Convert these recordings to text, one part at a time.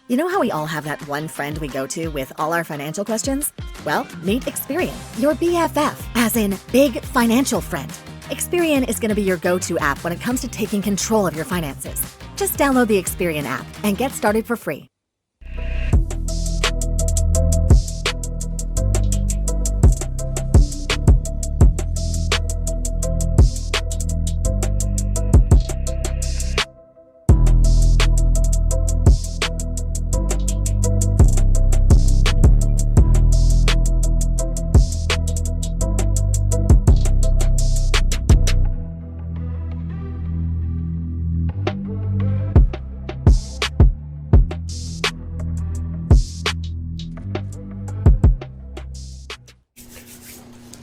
You know how we all have that one friend we go to with all our financial questions? Well, meet Experian, your BFF, as in big financial friend. Experian is going to be your go-to app when it comes to taking control of your finances. Just download the Experian app and get started for free.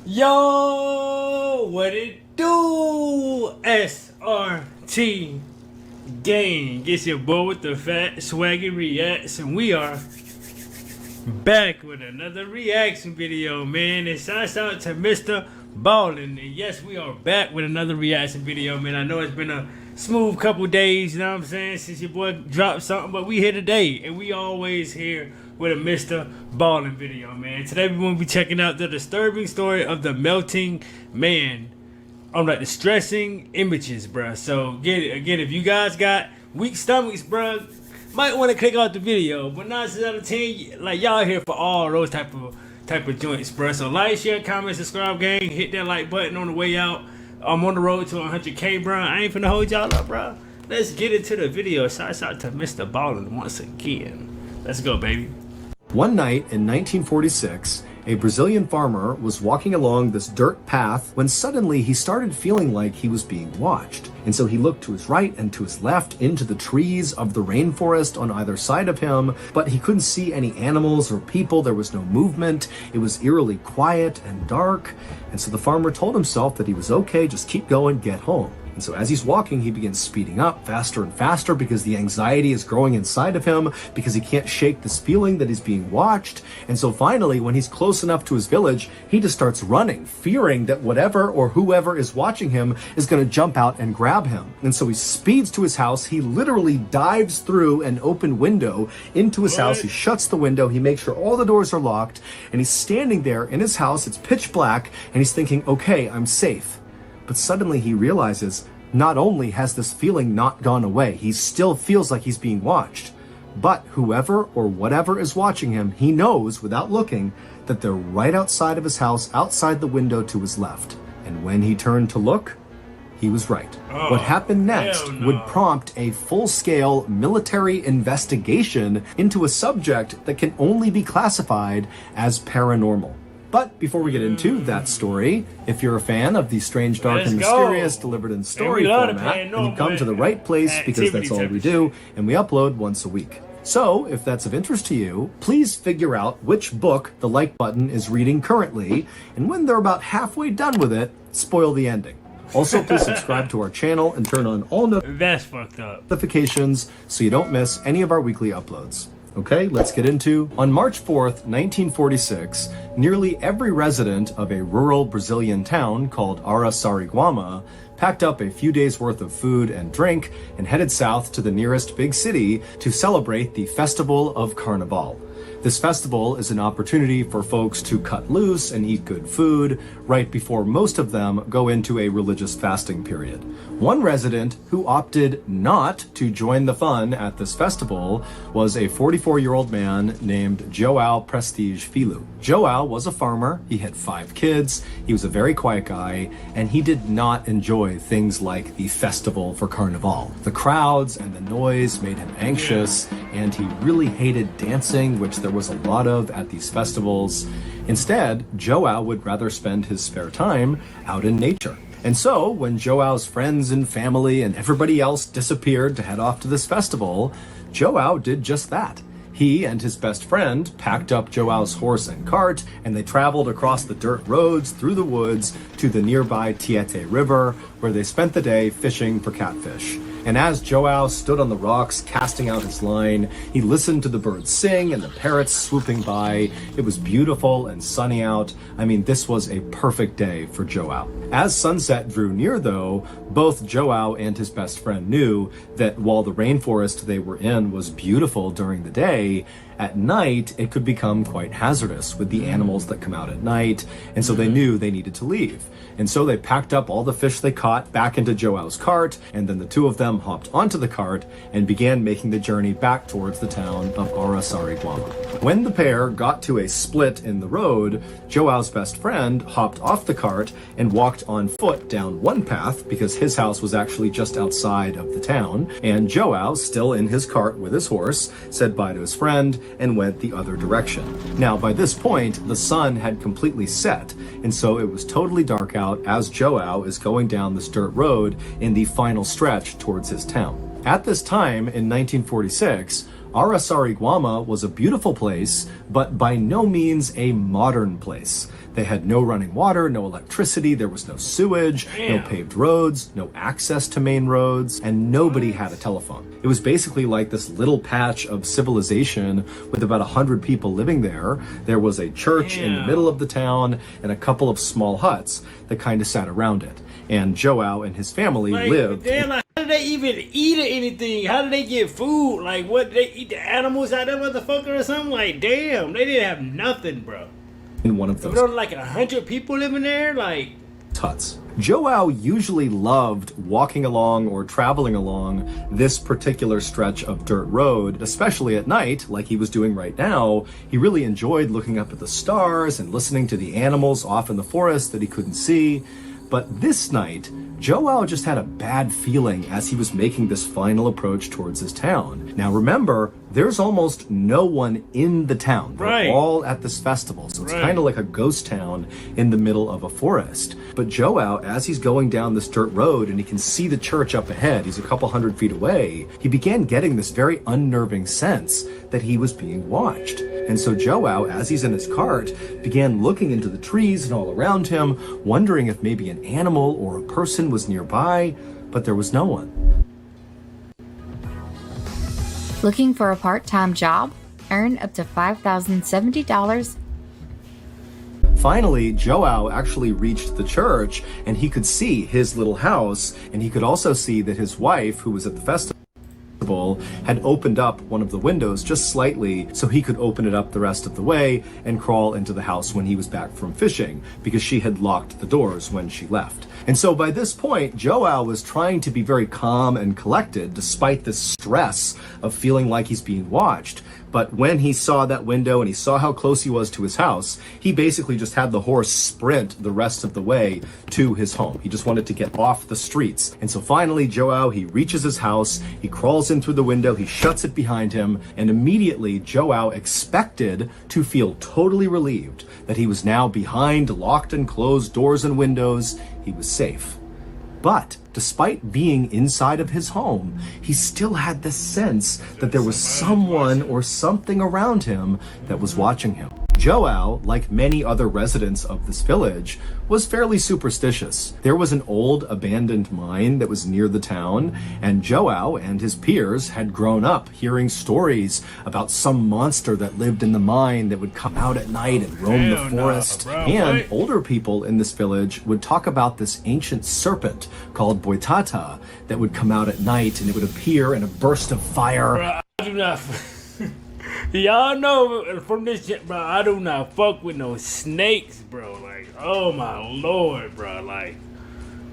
Yo, what it do? SRT gang. It's your boy with the fat swaggy reacts, and we are back with another reaction video, man. And shouts out to Mr. Ballin. And yes, we are back with another reaction video, man. I know it's been a smooth couple days, you know what I'm saying, since your boy dropped something, but we here today, and we always here with a Mr. Ballin video, man. Today we're going to be checking out the disturbing story of the melting man. On like distressing images, bruh. So again, if you guys got weak stomachs, bruh, might want to click out the video. But 9 out of 10, like, y'all here for all those type of joints, bruh. So like, share, comment, subscribe, gang. Hit that like button on the way out. I'm on the road to 100K, bruh. I ain't finna hold y'all up, bruh. Let's get into the video. Shouts out to Mr. Ballin once again. Let's go, baby. One night in 1946, a Brazilian farmer was walking along this dirt path when suddenly he started feeling like he was being watched. And so he looked to his right and to his left into the trees of the rainforest on either side of him, but he couldn't see any animals or people. There was no movement. It was eerily quiet and dark. And so the farmer told himself that he was okay, just keep going, get home. And so as he's walking, he begins speeding up faster and faster because the anxiety is growing inside of him, because he can't shake this feeling that he's being watched. And so finally, when he's close enough to his village, he just starts running, fearing that whatever or whoever is watching him is going to jump out and grab him. And so he speeds to his house. He literally dives through an open window into his house. He shuts the window. He makes sure all the doors are locked. And he's standing there in his house. It's pitch black. And he's thinking, okay, I'm safe. But suddenly he realizes not only has this feeling not gone away, he still feels like he's being watched. But whoever or whatever is watching him, he knows without looking that they're right outside of his house, outside the window to his left. And when he turned to look, he was right. What happened next would prompt a full-scale military investigation into a subject that can only be classified as paranormal. But before we get into that story, if you're a fan of the strange, dark, and mysterious delivered in story format, then you've come to the right place, because that's all we do, and we upload once a week. So, if that's of interest to you, please figure out which book the like button is reading currently, and when they're about halfway done with it, spoil the ending. Also, please subscribe to our channel and turn on all notifications so you don't miss any of our weekly uploads. Okay, let's get into. On March 4th, 1946, nearly every resident of a rural Brazilian town called Araçariguama packed up a few days worth of food and drink and headed south to the nearest big city to celebrate the Festival of Carnival. This festival is an opportunity for folks to cut loose and eat good food right before most of them go into a religious fasting period. One resident who opted not to join the fun at this festival was a 44-year-old man named João Prestige Filho. João was a farmer, he had 5 kids, he was a very quiet guy, and he did not enjoy things like the Festival for Carnival. The crowds and the noise made him anxious, and he really hated dancing, which there was a lot of at these festivals. Instead, João would rather spend his spare time out in nature. And so, when João's friends and family and everybody else disappeared to head off to this festival, João did just that. He and his best friend packed up João's horse and cart, and they traveled across the dirt roads through the woods to the nearby Tietê River, where they spent the day fishing for catfish. And as Joao stood on the rocks casting out his line, he listened to the birds sing and the parrots swooping by. It was beautiful and sunny out. I mean, this was a perfect day for Joao. As sunset drew near though, both Joao and his best friend knew that while the rainforest they were in was beautiful during the day, at night it could become quite hazardous with the animals that come out at night, and so they knew they needed to leave. And so they packed up all the fish they caught back into Joao's cart, and then the two of them hopped onto the cart and began making the journey back towards the town of Araçariguama. When the pair got to a split in the road, Joao's best friend hopped off the cart and walked on foot down one path because his house was actually just outside of the town, and Joao, still in his cart with his horse, said bye to his friend and went the other direction. Now, by this point, the sun had completely set, and so it was totally dark out as Joao is going down this dirt road in the final stretch towards his town. At this time, in 1946, Araçariguama was a beautiful place, but by no means a modern place. They had no running water, no electricity, there was no sewage, no paved roads, no access to main roads, and nobody had a telephone. It was basically like this little patch of civilization with about 100 people living there. There was a church in the middle of the town and a couple of small huts that kind of sat around it. And Joao and his family lived. How did they even eat or anything? How did they get food? Like, what, they eat the animals out there, motherfucker, or something? Like, damn, they didn't have nothing, bro. In one of those. There were like 100 people living there, like huts. Joao usually loved walking along or traveling along this particular stretch of dirt road, especially at night, like he was doing right now. He really enjoyed looking up at the stars and listening to the animals off in the forest that he couldn't see. But this night, Joao just had a bad feeling as he was making this final approach towards his town. Now remember, there's almost no one in the town. They're all at this festival, so it's kind of like a ghost town in the middle of a forest. But Joao, as he's going down this dirt road and he can see the church up ahead, he's a couple hundred feet away, he began getting this very unnerving sense that he was being watched. And so Joao, as he's in his cart, began looking into the trees and all around him, wondering if maybe an animal or a person was nearby, but there was no one. Looking for a part-time job? Earn up to $5,070. Finally, Joao actually reached the church and he could see his little house, and he could also see that his wife, who was at the festival, had opened up one of the windows just slightly so he could open it up the rest of the way and crawl into the house when he was back from fishing, because she had locked the doors when she left. And so by this point, Joao was trying to be very calm and collected despite the stress of feeling like he's being watched. But when he saw that window and he saw how close he was to his house, he basically just had the horse sprint the rest of the way to his home. He just wanted to get off the streets. And so finally, Joao, he reaches his house, he crawls in through the window, he shuts it behind him, and immediately Joao expected to feel totally relieved that he was now behind locked and closed doors and windows. He was safe. But despite being inside of his home, he still had this sense that there was someone or something around him that was watching him. Joao, like many other residents of this village, was fairly superstitious. There was an old abandoned mine that was near the town, and Joao and his peers had grown up hearing stories about some monster that lived in the mine that would come out at night and roam the forest. And older people in this village would talk about this ancient serpent called Boitata that would come out at night, and it would appear in a burst of fire. Bro, I do not. Y'all know from this shit, bro, I do not fuck with no snakes, bro. Like, oh my lord, bro. Like,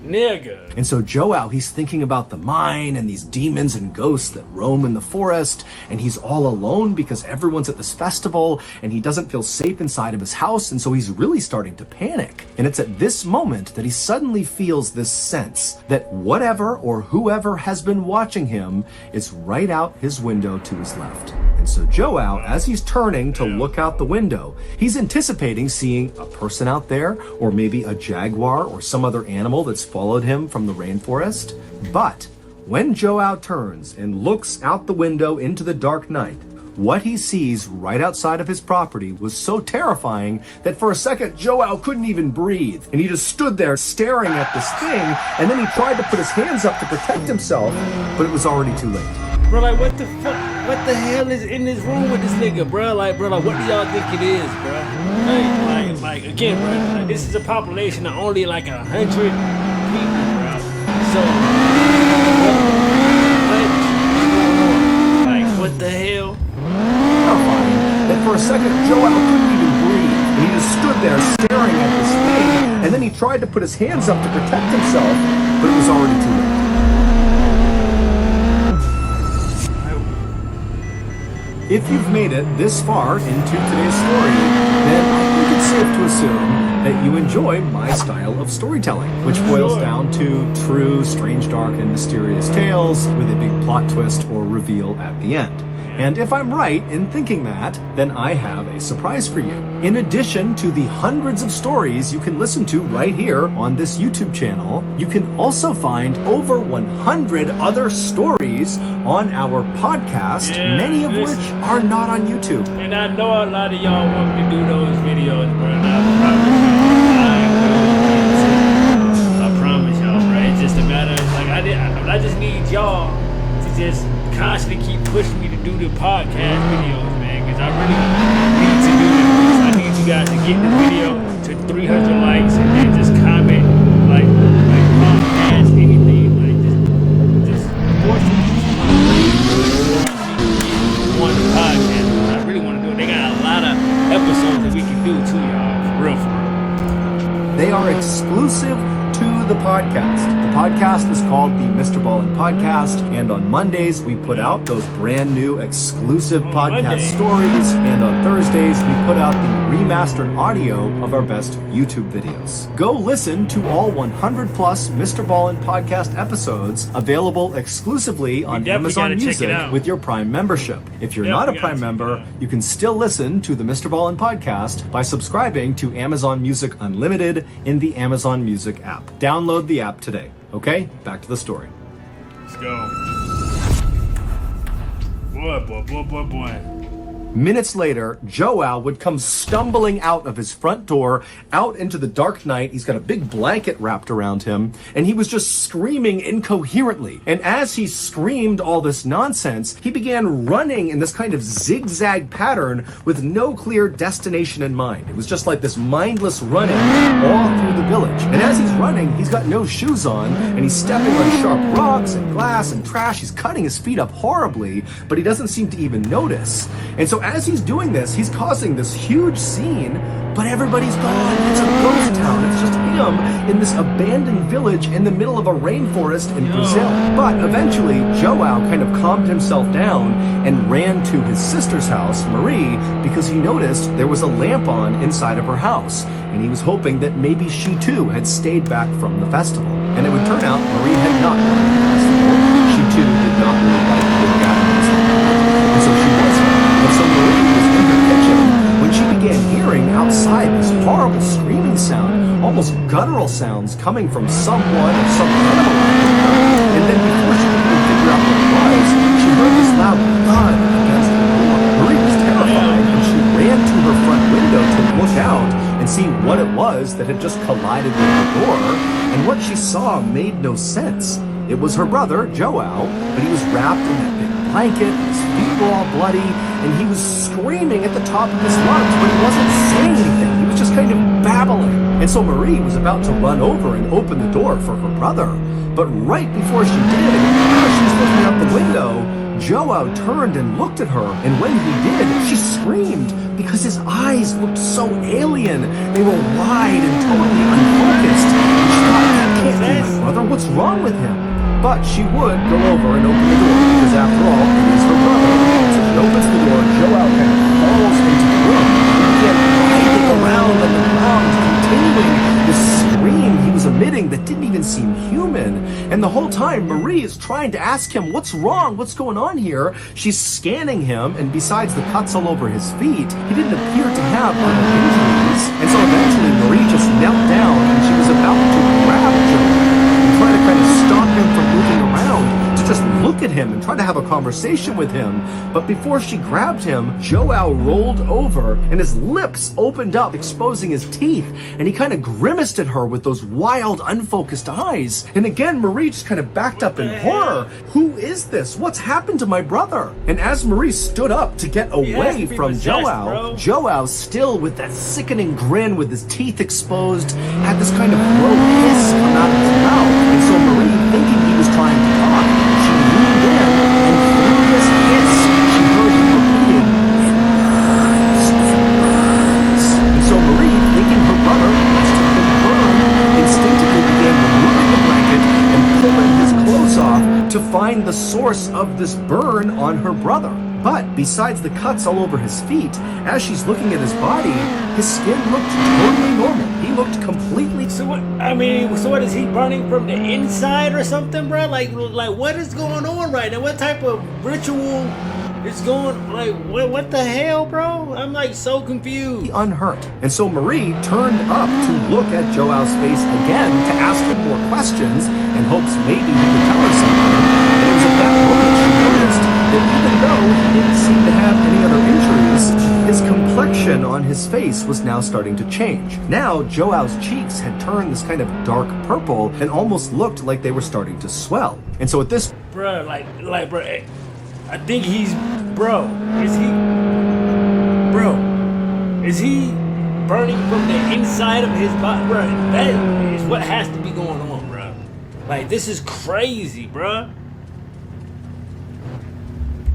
nigga. And so Joao, he's thinking about the mine and these demons and ghosts that roam in the forest, and he's all alone because everyone's at this festival, and he doesn't feel safe inside of his house, and so he's really starting to panic. And it's at this moment that he suddenly feels this sense that whatever or whoever has been watching him is right out his window to his left. And so Joao, as he's turning to look out the window, he's anticipating seeing a person out there, or maybe a jaguar or some other animal that's followed him from the rainforest. But when Joao turns and looks out the window into the dark night, What he sees right outside of his property was so terrifying that for a second, Joao couldn't even breathe. And he just stood there staring at this thing, and then he tried to put his hands up to protect himself, but it was already too late. Bro, like, what the fuck? What the hell is in this room with this nigga, bro? Like, bro, like, what do y'all think it is, bro? Like, again, bro, like, this is a population of only like 100 people, bro. So, what the hell? Terrifying that for a second, Joao couldn't even breathe. And he just stood there staring at this thing, and then he tried to put his hands up to protect himself, but it was already too late. If you've made it this far into today's story, then I think it's safe to assume that you enjoy my style of storytelling, which boils down to true, strange, dark, and mysterious tales with a big plot twist or reveal at the end. And if I'm right in thinking that, then I have a surprise for you. In addition to the hundreds of stories you can listen to right here on this YouTube channel, you can also find over 100 other stories on our podcast, many of which are not on YouTube. And I know a lot of y'all want me to do those videos, bro. And I promise y'all, bro. It's just a matter of, like, I just need y'all to just constantly keep pushing me to do the podcast videos, man, because I really need to do this. I need you guys to get this video to 300 likes and then just comment, like podcast, anything, like just force me on the podcast. I really want to do it. They got a lot of episodes that we can do too, y'all. For real. They are exclusive to the podcast. The podcast is called the Mr. Ballin Podcast, and on Mondays we put out those brand new exclusive podcast stories, and on Thursdays we put out the remastered audio of our best YouTube videos. Go listen to all 100 plus Mr. Ballin Podcast episodes available exclusively on Amazon Music with your Prime membership. If you're not a Prime member, you can still listen to the Mr. Ballin Podcast by subscribing to Amazon Music Unlimited in the Amazon Music app. Download the app today. Okay, back to the story. Let's go. Boy. Minutes later, Joao would come stumbling out of his front door, out into the dark night. He's got a big blanket wrapped around him, and he was just screaming incoherently. And as he screamed all this nonsense, he began running in this kind of zigzag pattern with no clear destination in mind. It was just like this mindless running all through the village. And as he's running, he's got no shoes on, and he's stepping on sharp rocks and glass and trash. He's cutting his feet up horribly, but he doesn't seem to even notice. And so as he's doing this, he's causing this huge scene, but everybody's gone. It's a ghost town. It's just him in this abandoned village in the middle of a rainforest in Brazil. But eventually, Joao kind of calmed himself down and ran to his sister's house, Marie, because he noticed there was a lamp on inside of her house, and he was hoping that maybe she too had stayed back from the festival. And it would turn out Marie had not gone to the festival. She too did not really like the gatherings, and so she wasn't. And so Marie was in her kitchen when she began hearing outside this horrible screaming sound, almost guttural sounds coming from someone or some animal. And then before she could even figure out what it was, she heard this loud thud against the door. Marie was terrified, and she ran to her front window to look out and see what it was that had just collided with the door. And what she saw made no sense. It was her brother, Joao, but he was wrapped in that big blanket, his feet were all bloody, and he was screaming at the top of his lungs, but he wasn't saying anything. He was just kind of babbling. And so Marie was about to run over and open the door for her brother. But right before she did, as she was looking out the window, Joao turned and looked at her, and when he did, she screamed because his eyes looked so alien. They were wide and totally unfocused. And she thought, that can't be my brother. What's wrong with him? But she would go over and open the door, because after all, it is her brother. So she opens the door, Joao kind of falls into the room, and began writhing around on the ground, continuing this scream he was emitting that didn't even seem human. And the whole time, Marie is trying to ask him, what's wrong? What's going on here? She's scanning him, and besides the cuts all over his feet, he didn't appear to have other injuries. And so eventually, Marie just knelt down, and she was about to grab Joao and try to kind of stop him from moving around, to just look at him and try to have a conversation with him. But before she grabbed him, Joao rolled over and his lips opened up, exposing his teeth. And he kind of grimaced at her with those wild, unfocused eyes. And again, Marie just kind of backed up in horror. Who is this? What's happened to my brother? And as Marie stood up to get away from Joao, Joao, still with that sickening grin with his teeth exposed, had this kind of low hiss come out of his mouth. And so Marie, thinking he was trying to talk, she leaned in, and through this hiss, she heard him repeating, "It burns, it burns." And so Marie, thinking her brother must have been burned, instinctively began removing the blanket and pulling his clothes off to find the source of this burn on her brother. But besides the cuts all over his feet, as she's looking at his body, his skin looked totally normal. He looked completely... So what is he burning from the inside or something, bro? Like what is going on right now? What type of ritual is going, what the hell, bro? I'm like so confused. Unhurt. And so Marie turned up to look at Joao's face again to ask him more questions in hopes maybe he could tell her something. And it was at that moment she noticed that even though he didn't seem to have any other injuries, his complexion on his face was now starting to change. Now, Joao's cheeks had turned this kind of dark purple and almost looked like they were starting to swell. And so at this... Bro, bro, I think he's... Bro, is he burning from the inside of his body? Bro, that is what has to be going on, bro. Like, this is crazy, bro.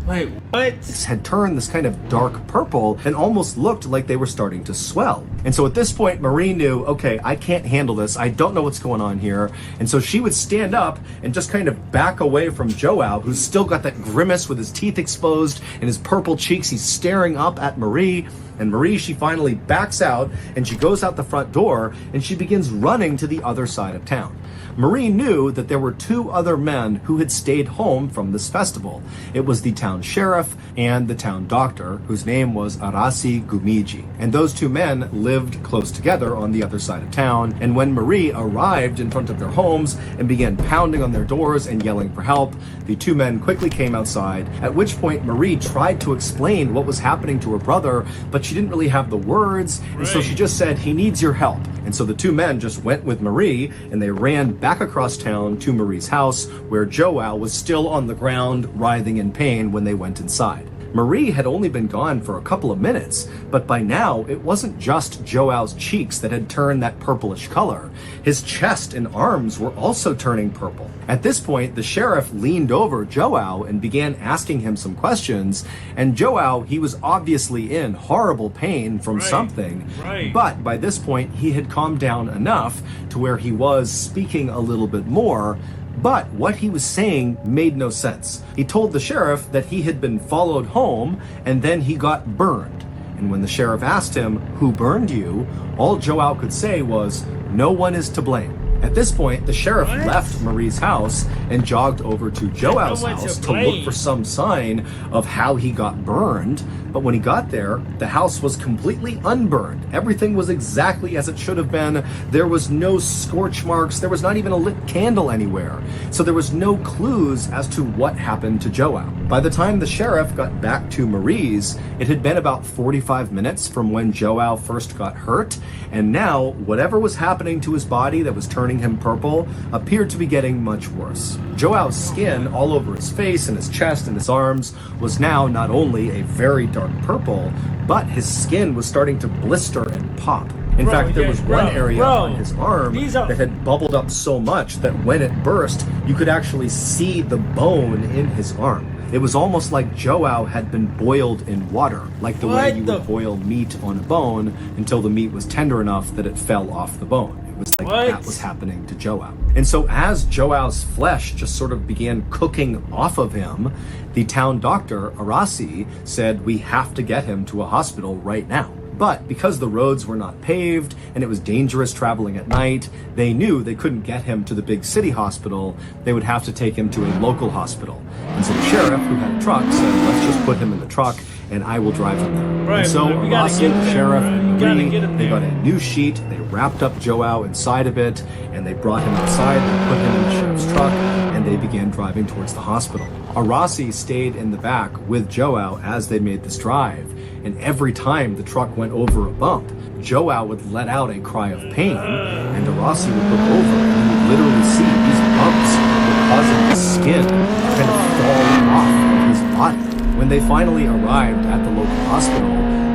Wait, what? Had turned this kind of dark purple and almost looked like they were starting to swell. And so at this point, Marie knew, okay, I can't handle this. I don't know what's going on here. And so she would stand up and just kind of back away from Joao, who's still got that grimace with his teeth exposed and his purple cheeks. He's staring up at Marie. And Marie, she finally backs out and she goes out the front door and she begins running to the other side of town. Marie knew that there were two other men who had stayed home from this festival. It was the town sheriff and the town doctor, whose name was Arasi Gumiji. And those two men lived close together on the other side of town. And when Marie arrived in front of their homes and began pounding on their doors and yelling for help, the two men quickly came outside, at which point Marie tried to explain what was happening to her brother, but she didn't really have the words, and so she just said, "He needs your help." And so the two men just went with Marie, and they ran back across town to Marie's house, where Joao was still on the ground, writhing in pain when they went inside. Marie had only been gone for a couple of minutes, but by now it wasn't just Joao's cheeks that had turned that purplish color. His chest and arms were also turning purple. At this point, the sheriff leaned over Joao and began asking him some questions, and Joao, he was obviously in horrible pain from something, but by this point he had calmed down enough to where he was speaking a little bit more. But what he was saying made no sense. He told the sheriff that he had been followed home and then he got burned. And when the sheriff asked him, "Who burned you?" all Joao could say was, "No one is to blame." At this point, the sheriff left Marie's house and jogged over to Joao's house to look for some sign of how he got burned. But when he got there, the house was completely unburned. Everything was exactly as it should have been. There was no scorch marks. There was not even a lit candle anywhere. So there was no clues as to what happened to Joao. By the time the sheriff got back to Marie's, it had been about 45 minutes from when Joao first got hurt. And now, whatever was happening to his body that was turning him purple appeared to be getting much worse. Joao's skin all over his face and his chest and his arms was now not only a very dark purple, but his skin was starting to blister and pop. In fact, there was one area on his arm that had bubbled up so much that when it burst, you could actually see the bone in his arm. It was almost like Joao had been boiled in water, like the way you would boil meat on a bone until the meat was tender enough that it fell off the bone. It was like that was happening to Joao. And so as Joao's flesh just sort of began cooking off of him, the town doctor, Arasi, said, "We have to get him to a hospital right now." But because the roads were not paved and it was dangerous traveling at night, they knew they couldn't get him to the big city hospital. They would have to take him to a local hospital. And so the sheriff, who had a truck, said, "Let's just put him in the truck and I will drive him there. Right, and so bro, we gotta Arasi, get him the there, sheriff, bro. and You gotta Marie, get him they there. got a new sheet, they wrapped up Joao inside of it, and they brought him outside, they put him in the sheriff's truck, and they began driving towards the hospital. Arasi stayed in the back with Joao as they made this drive, and every time the truck went over a bump, Joao would let out a cry of pain, and Arasi would look over and he would literally see these bumps were causing his skin to kind of fall off of his body. When they finally arrived at the local hospital,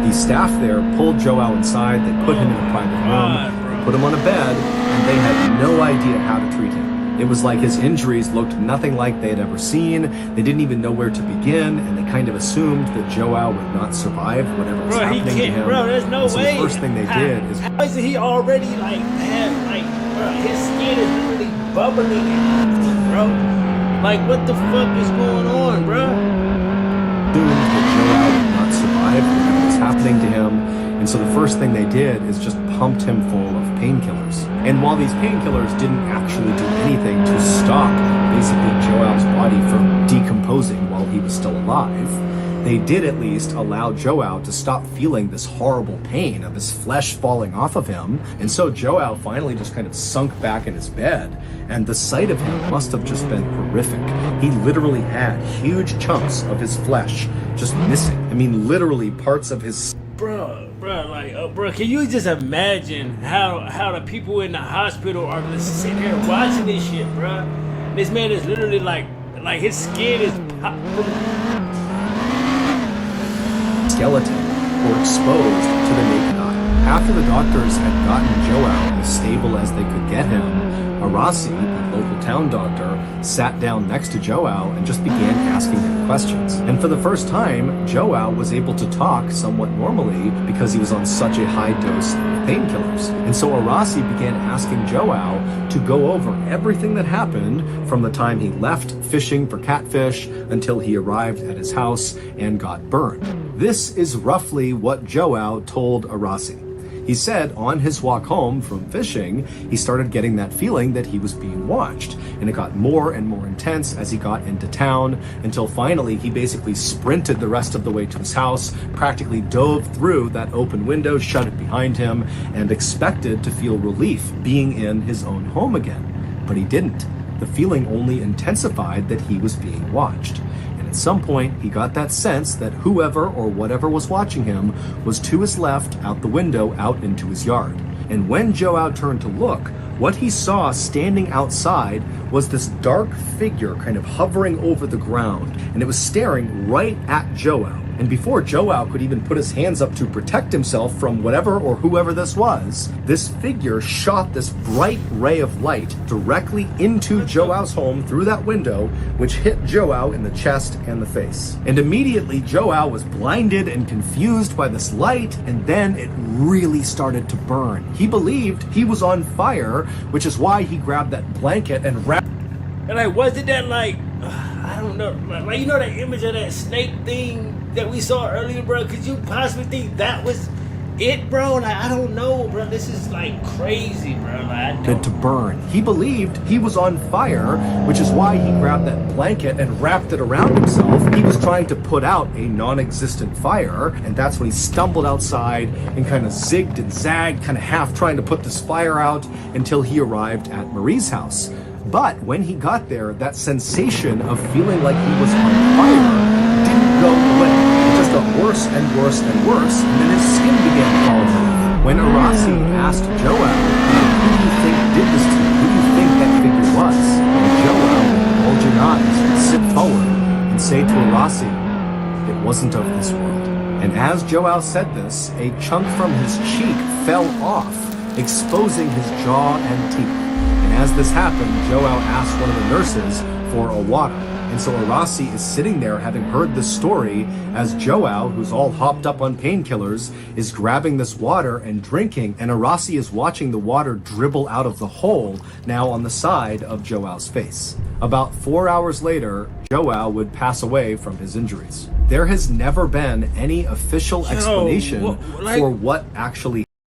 the staff there pulled Joao inside, they put him in a private room, put him on a bed, and they had no idea how to treat him. It was like his injuries looked nothing like they had ever seen. They didn't even know where to begin, and they kind of assumed that Joao would not survive whatever was Bro, he happening to can't, him. bro, there's no And so way. the first thing they did is How is he already, like, bro, his skin is literally bubbling, bro. Like, what the fuck is going on, bro? assumed that Joao would not survive whatever was happening to him. And so the first thing they did is just pumped him full of painkillers. And while these painkillers didn't actually do anything to stop basically Joao's body from decomposing while he was still alive, they did at least allow Joao to stop feeling this horrible pain of his flesh falling off of him. And so Joao finally just kind of sunk back in his bed, and the sight of him must have just been horrific. He literally had huge chunks of his flesh just missing. I mean, literally parts of his Bro, can you just imagine how the people in the hospital are just sitting here watching this shit, bro? This man is literally like his skin is skeleton were exposed to the naked eye. After the doctors had gotten Joao as stable as they could get him, Arasi, the local town doctor, sat down next to Joao and just began asking him questions. And for the first time, Joao was able to talk somewhat normally because he was on such a high dose of painkillers. And so Arasi began asking Joao to go over everything that happened from the time he left fishing for catfish until he arrived at his house and got burned. This is roughly what Joao told Arasi. He said on his walk home from fishing, he started getting that feeling that he was being watched, and it got more and more intense as he got into town, until finally he basically sprinted the rest of the way to his house, practically dove through that open window, shut it behind him, and expected to feel relief being in his own home again. But he didn't. The feeling only intensified that he was being watched. At some point, he got that sense that whoever or whatever was watching him was to his left, out the window, out into his yard. And when Joao turned to look, what he saw standing outside was this dark figure kind of hovering over the ground, and it was staring right at Joao. And before Joao could even put his hands up to protect himself from whatever or whoever this was, this figure shot this bright ray of light directly into Joao's home through that window, which hit Joao in the chest and the face. And immediately Joao was blinded and confused by this light, and then it really started to burn. He believed he was on fire, which is why he grabbed that blanket and wrapped. And like, wasn't that like, I don't know, like, you know that image of that snake thing that we saw earlier, bro? Could you possibly think that was it, bro? Like, I don't know, bro. This is like crazy, bro. Like, I don't. To burn. He believed he was on fire, which is why he grabbed that blanket and wrapped it around himself. He was trying to put out a non-existent fire, and that's when he stumbled outside and kind of zigged and zagged, kind of half trying to put this fire out until he arrived at Marie's house. But when he got there, that sensation of feeling like he was on fire didn't go away. It just got worse and worse and worse, and then his skin began falling off. When Arasi asked Joao, who do you think did this to you? Who do you think that figure was? And Joao, bulging eyes, would sit forward and say to Arasi, it wasn't of this world. And as Joao said this, a chunk from his cheek fell off, exposing his jaw and teeth. And as this happened, Joao asked one of the nurses for a water. And so Arasi is sitting there having heard this story as Joao, who's all hopped up on painkillers, is grabbing this water and drinking, and Arasi is watching the water dribble out of the hole now on the side of Joao's face. About 4 hours later, Joao would pass away from his injuries. There has never been any official explanation for what actually